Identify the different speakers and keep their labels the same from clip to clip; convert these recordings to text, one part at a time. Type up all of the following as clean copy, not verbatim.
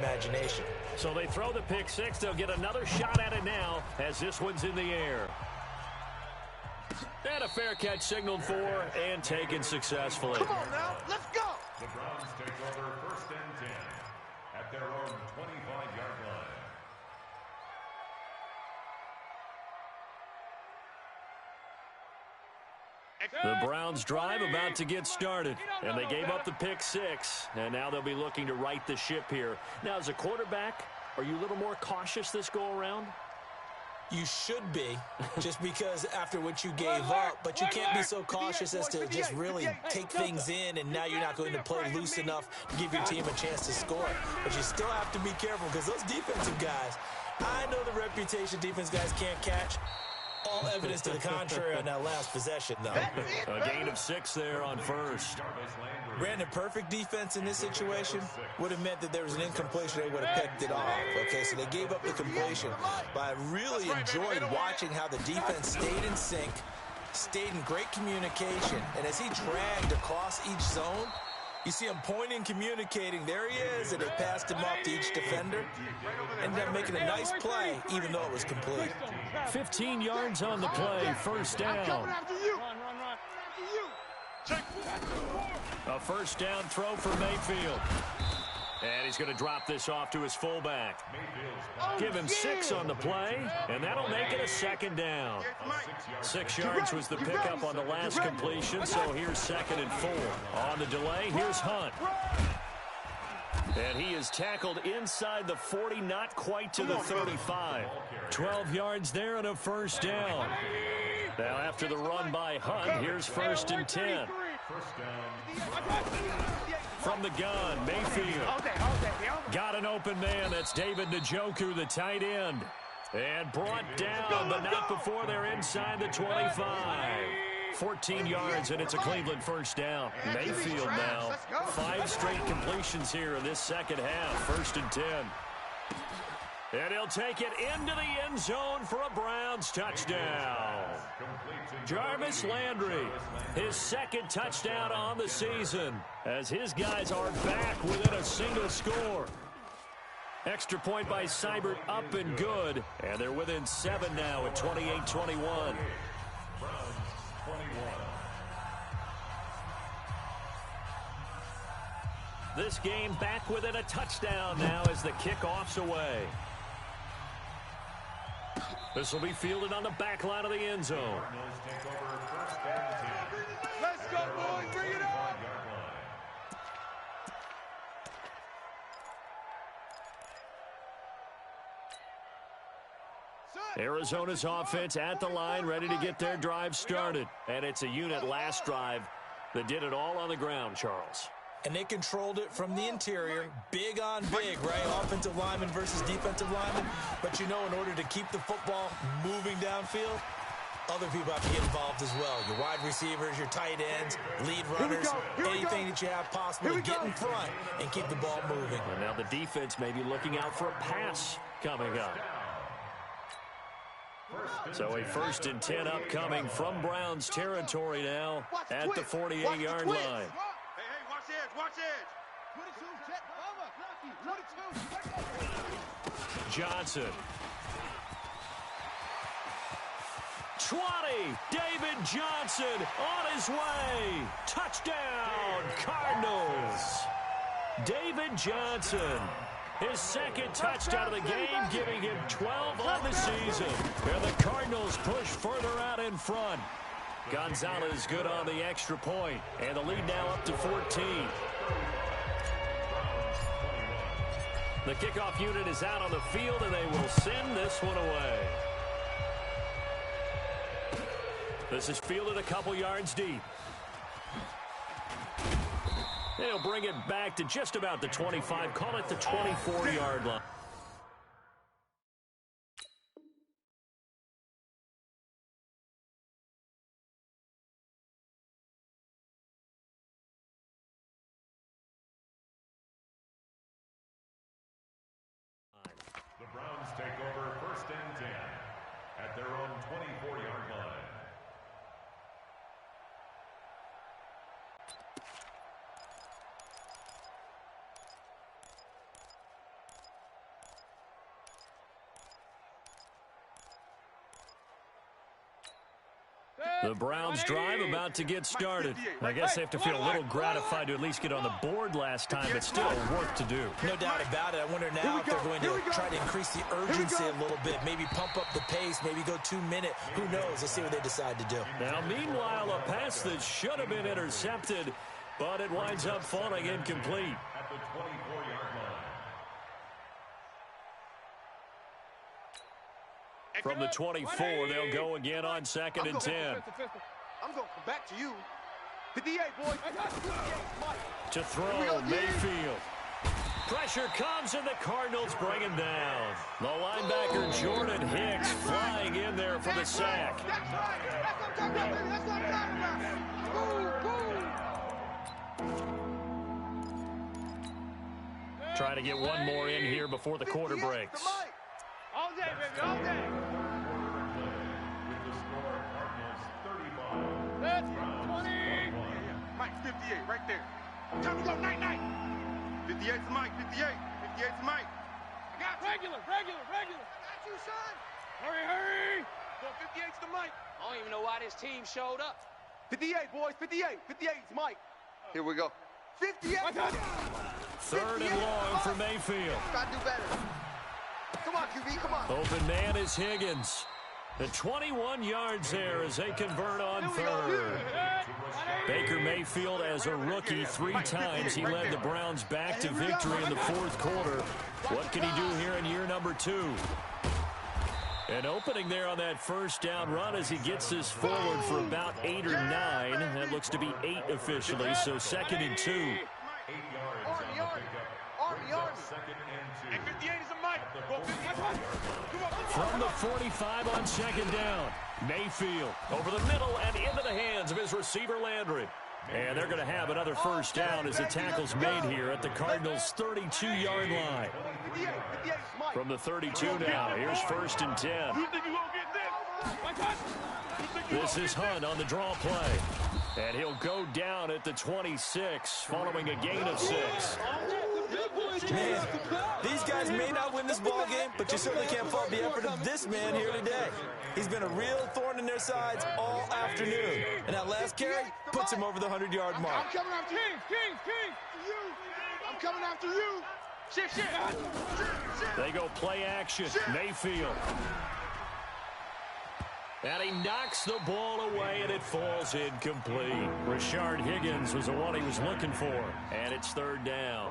Speaker 1: imagination.
Speaker 2: So they throw the pick six. They'll get another shot at it now as this one's in the air. And a fair catch signaled for and taken successfully.
Speaker 3: Come on now, let's go.
Speaker 4: The Browns take over 1st and 10 at their own 25-yard line.
Speaker 2: The Browns drive about to get started, and they gave up the pick six, and now they'll be looking to right the ship here. Now, as a quarterback, are you a little more cautious this go-around?
Speaker 1: You should be, just because after what you gave up, but you can't be so cautious as to just really take things in, and now you're not going to play loose enough to give your team a chance to score. But you still have to be careful because those defensive guys, I know the reputation defense guys can't catch. All evidence to the contrary on that last possession, though.
Speaker 2: A gain of 6 there on first.
Speaker 1: Brandon, perfect defense in this situation would have meant that there was an incompletion. They would have picked it off. Okay, so they gave up the completion. But I really enjoyed watching how the defense stayed in sync, stayed in great communication. And as he dragged across each zone, you see him pointing, communicating. There he is, and they passed him off to each defender. Ended up making a nice play, even though it was complete.
Speaker 2: 15 yards on the play, first down. A first down throw for Mayfield. And he's going to drop this off to his fullback. Give him 6 on the play, and that'll make it a second down. 6 yards was the pickup on the last completion, so here's 2nd and 4. On the delay, here's Hunt. And he is tackled inside the 40, not quite to the 35. 12 yards there and a first down. Now after the run by Hunt, here's 1st and 10. From the gun, Mayfield. Got an open man. That's David Njoku, the tight end. And brought down, but not before they're inside the 25. 14 yards, and it's a Cleveland first down. Mayfield now. 5 straight completions here in this second half. 1st and 10. And he'll take it into the end zone for a Browns touchdown. Jarvis Landry, his 2nd touchdown on the season, as his guys are back within a single score. Extra point by Seibert up and good, and they're within 7 now at 28-21. This game back within a touchdown now as the kickoff's away. This will be fielded on the back line of the end zone.
Speaker 3: Let's go, boys. Bring it on.
Speaker 2: Arizona's offense at the line, ready to get their drive started. And it's a unit last drive that did it all on the ground, Charles.
Speaker 1: And they controlled it from the interior, big on big, right? Offensive lineman versus defensive lineman. But you know, in order to keep the football moving downfield, other people have to get involved as well. Your wide receivers, your tight ends, lead runners, anything that you have possible to get in front and keep the ball moving.
Speaker 2: And now the defense may be looking out for a pass coming up. So a 1st and 10 upcoming from Browns territory now at the 48-yard line.
Speaker 3: Watch it.
Speaker 2: Johnson. 20. David Johnson on his way. Touchdown, Cardinals. David Johnson. His 2nd touchdown of the game, giving him 12 on the season. And the Cardinals push further out in front. Gonzalez good on the extra point, and the lead now up to 14. The kickoff unit is out on the field, and they will send this one away. This is fielded a couple yards deep. They'll bring it back to just about the 25, call it the 24-yard line.
Speaker 4: The Browns take over 1st and 10 at their own 24-yard line.
Speaker 2: The Browns drive about to get started. I guess they have to feel a little gratified to at least get on the board last time, but still work to do.
Speaker 1: No doubt about it. I wonder now if they're going to try to increase the urgency a little bit, maybe pump up the pace, maybe go 2 minute. Who knows? Let's see what they decide to do.
Speaker 2: Now, meanwhile, a pass that should have been intercepted, but it winds up falling incomplete.
Speaker 4: At the 24-yard line.
Speaker 2: From the 24, they'll go again on 2nd and 10.
Speaker 3: I'm going to come back to you. 58, boys.
Speaker 2: To throw, Mayfield. Pressure comes, and the Cardinals bring him down. The linebacker, Jordan Hicks, flying in there for the sack.
Speaker 3: That's right. That's what I'm talking about. That's what I'm talking about.
Speaker 2: Trying to get one more in here before the quarter breaks.
Speaker 3: All day, baby, all day.
Speaker 4: With the score, Cardinals 35.
Speaker 3: That's
Speaker 4: Browns
Speaker 3: 20.
Speaker 4: 21.
Speaker 3: Mike, 58, right there. Time to go, night-night. 58's Mike, 58. 58's Mike. I got you. Regular. I got you, son. Hurry. Go, 58's the Mike.
Speaker 5: I don't even know why this team showed up.
Speaker 3: 58, boys, 58. 58's Mike. Here we go. 58.
Speaker 2: Third and long for Mayfield.
Speaker 3: Gotta do better. Come on, QB, come on.
Speaker 2: Open man is Higgins. The 21 yards there as they convert on third. Baker Mayfield, as a rookie, 3 times he led the Browns back to victory in the fourth quarter. What can he do here in year number 2? An opening there on that first down run as he gets this forward for about 8 or 9. That looks to be 8 officially, so 2nd and 2.
Speaker 4: 8 yards on the pickup. Second and 2.
Speaker 3: And 58 is a Mike. Go, 58.
Speaker 2: From the 45 on 2nd down, Mayfield over the middle and into the hands of his receiver Landry. And they're going to have another first down as the tackle's made here at the Cardinals' 32-yard line. From the 32 now, here's 1st and 10.
Speaker 3: You think you won't get this?
Speaker 2: This is Hunt on the draw play. And he'll go down at the 26 following a gain of 6.
Speaker 1: Man, these guys may not win this ball game, but you certainly can't fault the effort of this man here today. He's been a real thorn in their sides all afternoon. And that last carry puts him over the 100-yard mark.
Speaker 3: I'm coming after you. King. I'm coming after you. Shit.
Speaker 2: They go play action. Mayfield. And he knocks the ball away, and it falls incomplete. Rashard Higgins was the one he was looking for, and it's 3rd down.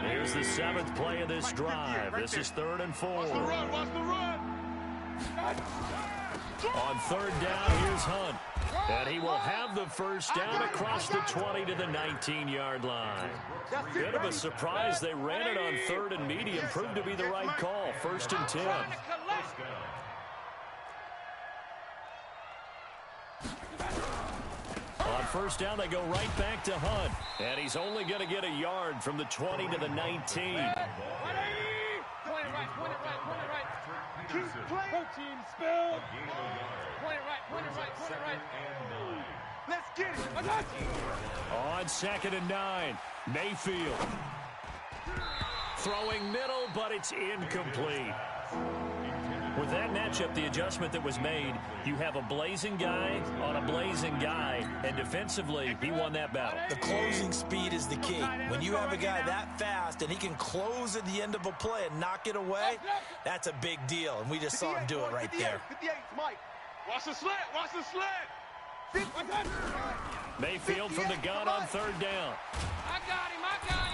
Speaker 2: Here's the 7th play of this drive. This is 3rd and 4.
Speaker 3: Watch the run.
Speaker 2: On 3rd down, here's Hunt. And he will have the first down across the 20 to the 19-yard line. Bit of a surprise. They ran it on 3rd and medium. Proved to be the right call. 1st and 10. On 1st down, they go right back to Hunt. And he's only going to get a yard from the 20 to the 19.
Speaker 3: Point it right. Team spill. Point it right. Let's get it.
Speaker 2: On 2nd and 9, Mayfield. Throwing middle, but it's incomplete. With that matchup, the adjustment that was made, you have a blazing guy on a blazing guy, and defensively, he won that battle.
Speaker 1: The closing speed is the key. When you have a guy that fast and he can close at the end of a play and knock it away, that's a big deal, and we just saw him do it right there.
Speaker 3: 58's Mike. Watch the slant.
Speaker 2: Mayfield from the gun on 3rd down.
Speaker 5: I got him.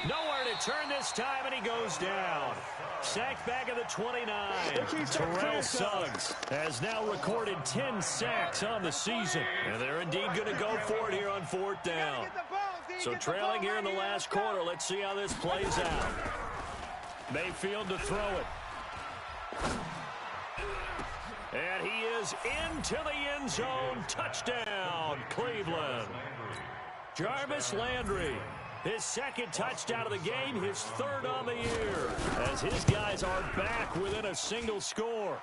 Speaker 2: Nowhere to turn this time, and he goes down. Sacked back at the 29. Terrell Suggs has now recorded 10 sacks on the season. And they're indeed going to go for it here on 4th down. So trailing here in the last quarter, let's see how this plays out. Mayfield to throw it. And he is into the end zone. Touchdown, Cleveland. Jarvis Landry. His 2nd touchdown of the game, his 3rd on the year, as his guys are back within a single score.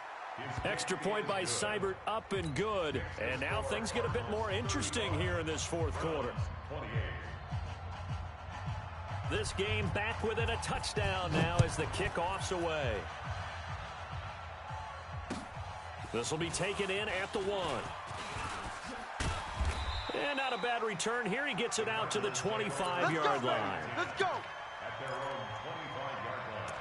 Speaker 2: Extra point by Seibert up and good, and now things get a bit more interesting here in this 4th quarter. This game back within a touchdown now as the kickoff's away. This will be taken in at the 1. And not a bad return here. He gets it out to the 25-yard line.
Speaker 3: Let's go.
Speaker 4: At their own 25-yard line.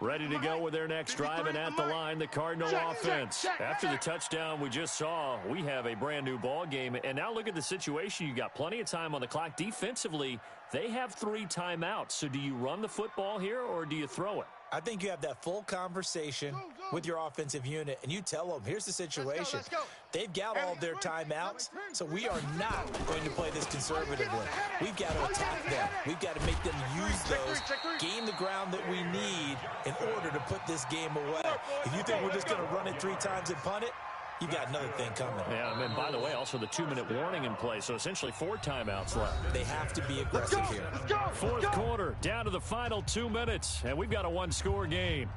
Speaker 2: Ready to go with their next drive, and at the line, the Cardinal offense. After the touchdown we just saw, we have a brand-new ball game. And now look at the situation. You got plenty of time on the clock. Defensively, they have 3 timeouts. So do you run the football here, or do you throw it?
Speaker 1: I think you have that full conversation with your offensive unit, and you tell them, here's the situation.
Speaker 3: Let's go.
Speaker 1: They've got all their timeouts, so we are not going to play this conservatively. We've got to attack them. We've got to make them use those, gain the ground that we need in order to put this game away. If you think we're just going to run it 3 times and punt it, you got another thing coming.
Speaker 2: Yeah, and by the way, also the 2-minute warning in play, so essentially 4 timeouts left.
Speaker 1: They have to be aggressive here.
Speaker 2: Fourth quarter, down to the final 2 minutes, and we've got a 1-score game.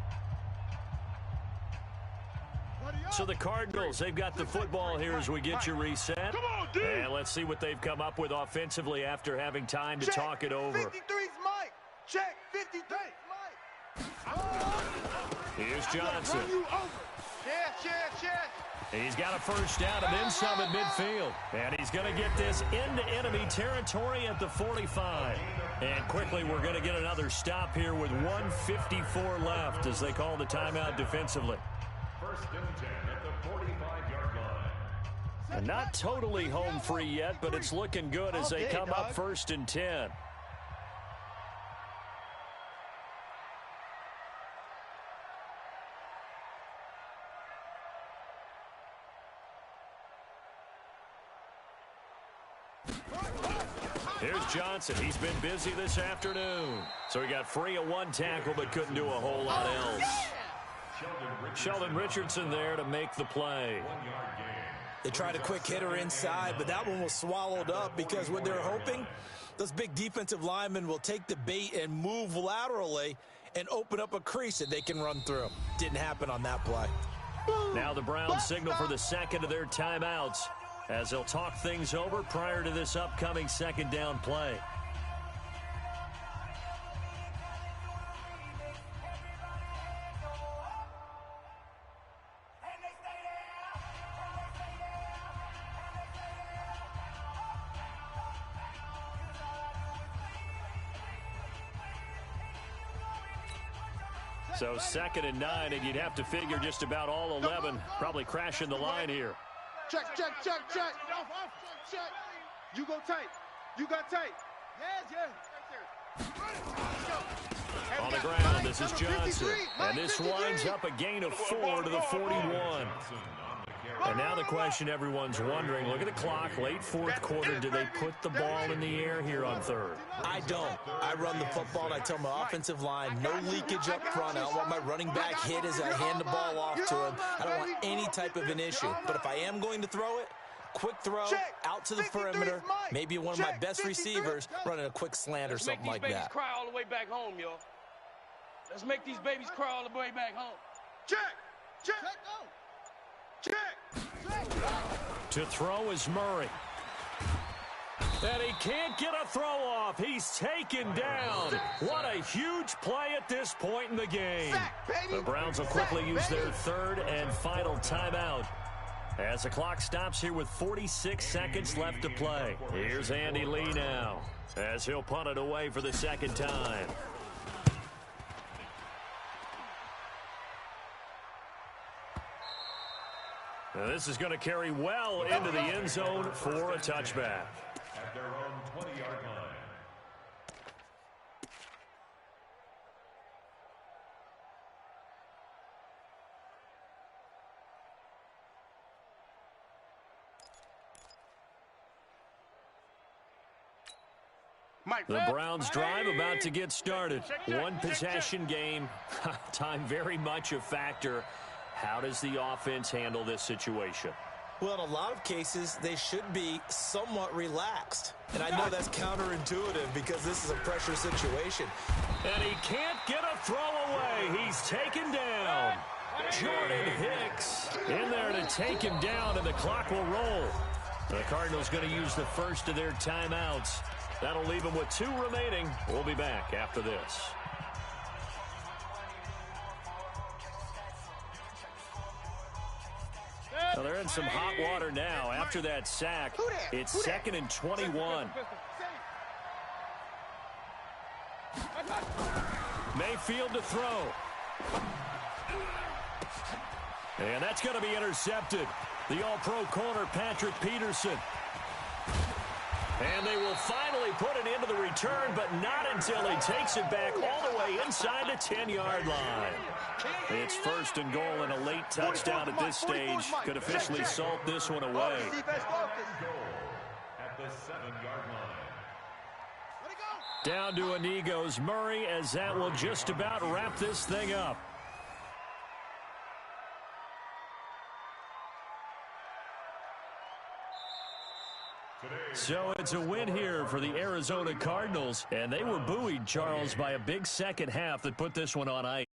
Speaker 2: So the Cardinals, they've got the football here as we get you reset. And let's see what they've come up with offensively after having time to talk it over.
Speaker 3: 53's Mike. Check. 53's Mike.
Speaker 2: Here's Johnson.
Speaker 3: Yes.
Speaker 2: He's got a first down and then some at midfield. And he's going to get this into enemy territory at the 45. And quickly we're going to get another stop here with 1:54 left as they call the timeout defensively.
Speaker 4: First and 10 at the 45-yard line.
Speaker 2: And not totally home free yet, but it's looking good as they come up 1st and 10. Here's Johnson. He's been busy this afternoon. So he got free of 1 tackle but couldn't do a whole lot else. Sheldon Richardson there to make the play.
Speaker 1: They tried a quick hitter inside, but that one was swallowed up because what they're hoping, those big defensive linemen will take the bait and move laterally and open up a crease that they can run through. Didn't happen on that play.
Speaker 2: Now the Browns signal for the second of their timeouts as they'll talk things over prior to this upcoming second down play. So 2nd and 9, and you'd have to figure just about all 11 probably crashing the line here.
Speaker 3: Check. You go tight. You got tight. Yes.
Speaker 2: On the ground, this is Johnson. And this winds up a gain of 4 to the 41. And now the question everyone's wondering, look at the clock, late 4th quarter, do they put the ball in the air here on 3rd?
Speaker 1: I don't. I run the football, and I tell my offensive line, no leakage up front. I don't want my running back hit as I hand the ball off to him. I don't want any type of an issue. But if I am going to throw it, quick throw, out to the perimeter, maybe one of my best receivers running a quick slant or something like that.
Speaker 5: Let's make these babies cry all the way back home, y'all. Let's make these babies cry all the way back home.
Speaker 3: Check.
Speaker 2: To throw is Murray. And he can't get a throw off. He's taken down. What a huge play at this point in the game. The Browns will quickly use their 3rd and final timeout as the clock stops here with 46 seconds left to play. Here's Andy Lee now as he'll punt it away for the 2nd time. Now this is going to carry well into the end zone for a touchback.
Speaker 4: At their own 20-yard line.
Speaker 2: The Browns drive about to get started. 1 possession game. Time very much a factor. How does the offense handle this situation?
Speaker 1: Well, in a lot of cases, they should be somewhat relaxed. And I know that's counterintuitive because this is a pressure situation.
Speaker 2: And he can't get a throw away. He's taken down. Jordan Hicks in there to take him down, and the clock will roll. The Cardinals going to use the first of their timeouts. That'll leave them with 2 remaining. We'll be back after this. in some hot water now after that sack. It's 2nd and 21. Mayfield to throw. And that's going to be intercepted. The all-pro corner, Patrick Peterson. And they will finally put it into the return, but not until he takes it back all the way inside the 10-yard line. It's 1st and goal, and a late touchdown at this stage could officially salt this one away.
Speaker 4: At the 7-yard line.
Speaker 2: Down to a knee goes Murray, as that will just about wrap this thing up. So it's a win here for the Arizona Cardinals, and they were buoyed, Charles, by a big second half that put this one on ice.